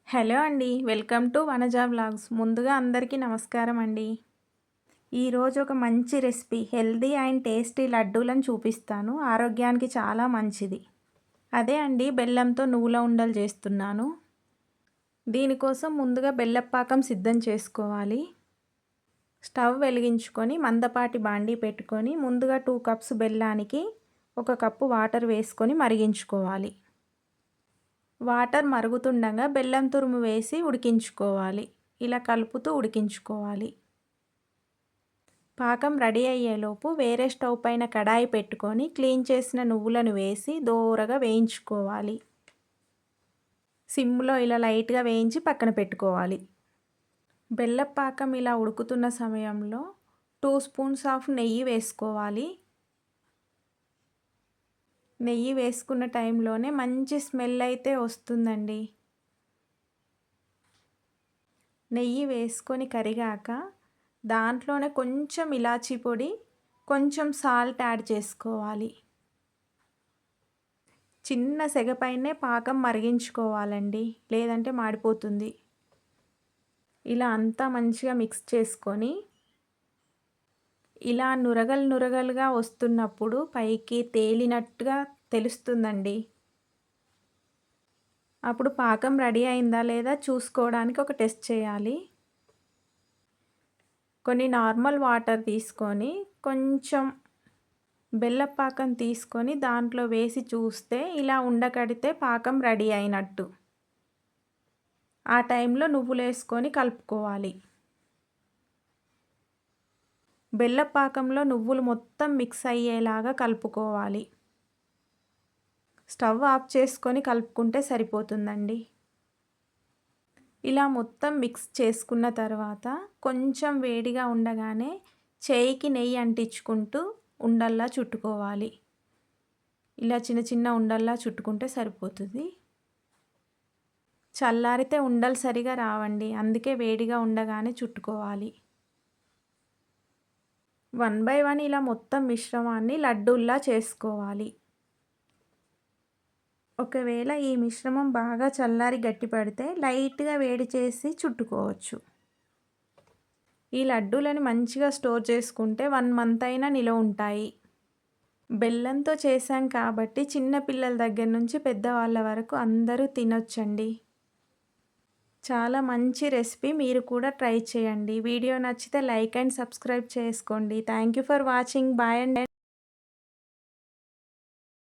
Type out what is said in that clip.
Hello అండి. Welcome to Vanaja vlogs. ముందుగా అందరికీ నమస్కారం అండి. ఈరోజు ఒక మంచి రెసిపీ హెల్దీ అండ్ టేస్టీ లడ్డూలను చూపిస్తాను. ఆరోగ్యానికి చాలా మంచిది. అదే అండి, బెల్లంతో నువ్వుల ఉండలు చేస్తున్నాను. దీనికోసం ముందుగా బెల్లపాకం సిద్ధం చేసుకోవాలి. స్టవ్ వెలిగించుకొని మందపాటి బాండీ పెట్టుకొని ముందుగా 2 కప్స్ బెల్లానికి 1 కప్పు వాటర్ వేసుకొని మరిగించుకోవాలి. వాటర్ మరుగుతుండగా బెల్లం తురుము వేసి ఉడికించుకోవాలి. ఇలా కలుపుతూ ఉడికించుకోవాలి. పాకం రెడీ అయ్యేలోపు వేరే స్టవ్ పైన కడాయి పెట్టుకొని క్లీన్ చేసిన నువ్వులను వేసి దోరగా వేయించుకోవాలి. సిమ్లో ఇలా లైట్గా వేయించి పక్కన పెట్టుకోవాలి. బెల్లం పాకం ఇలా ఉడుకుతున్న సమయంలో 2 స్పూన్స్ ఆఫ్ నెయ్యి వేసుకోవాలి. నెయ్యి వేసుకున్న టైంలోనే మంచి స్మెల్ అయితే వస్తుందండి. నెయ్యి వేసుకొని కరిగాక దాంట్లోనే కొంచెం ఇలాచీ పొడి, కొంచెం సాల్ట్ యాడ్ చేసుకోవాలి. చిన్న సెగపైనే పాకం మరిగించుకోవాలండి, లేదంటే మాడిపోతుంది. ఇలా అంతా మంచిగా మిక్స్ చేసుకొని ఇలా నురగలుగా వస్తున్నప్పుడు పైకి తేలినట్టుగా తెలుస్తుందండి. అప్పుడు పాకం రెడీ అయిందా లేదా చూసుకోవడానికి ఒక టెస్ట్ చేయాలి. కొన్ని నార్మల్ వాటర్ తీసుకొని కొంచెం బెల్లం పాకం తీసుకొని దాంట్లో వేసి చూస్తే ఇలా ఉండకడితే పాకం రెడీ అయినట్టు. ఆ టైంలో నువ్వులు వేసుకొని కలుపుకోవాలి. బెల్లం పాకంలో నువ్వులు మొత్తం మిక్స్ అయ్యేలాగా కలుపుకోవాలి. స్టవ్ ఆఫ్ చేసుకొని కలుపుకుంటే సరిపోతుందండి. ఇలా మొత్తం మిక్స్ చేసుకున్న తర్వాత కొంచెం వేడిగా ఉండగానే చేయికి నెయ్యి అంటించుకుంటూ ఉండల్లా చుట్టుకోవాలి. ఇలా చిన్న చిన్న ఉండల్లా చుట్టుకుంటే సరిపోతుంది. చల్లారితే ఉండలు సరిగా రావండి, అందుకే వేడిగా ఉండగానే చుట్టుకోవాలి. 1 బై 1 ఇలా మొత్తం మిశ్రమాన్ని లడ్డూల్లా చేసుకోవాలి. ఒకవేళ ఈ మిశ్రమం బాగా చల్లారి గట్టిపడితే లైట్గా వేడి చేసి చుట్టుకోవచ్చు. ఈ లడ్డూలని మంచిగా స్టోర్ చేసుకుంటే 1 మంత్ అయినా నిలవ ఉంటాయి. బెల్లంతో చేసాం కాబట్టి చిన్న పిల్లల దగ్గర నుంచి పెద్దవాళ్ళ వరకు అందరూ తినొచ్చండి. చాలా మంచి రెసిపీ, మీరు కూడా ట్రై చేయండి. వీడియో నచ్చితే లైక్ అండ్ సబ్స్క్రైబ్ చేసుకోండి. Thank you for watching. Bye అండి.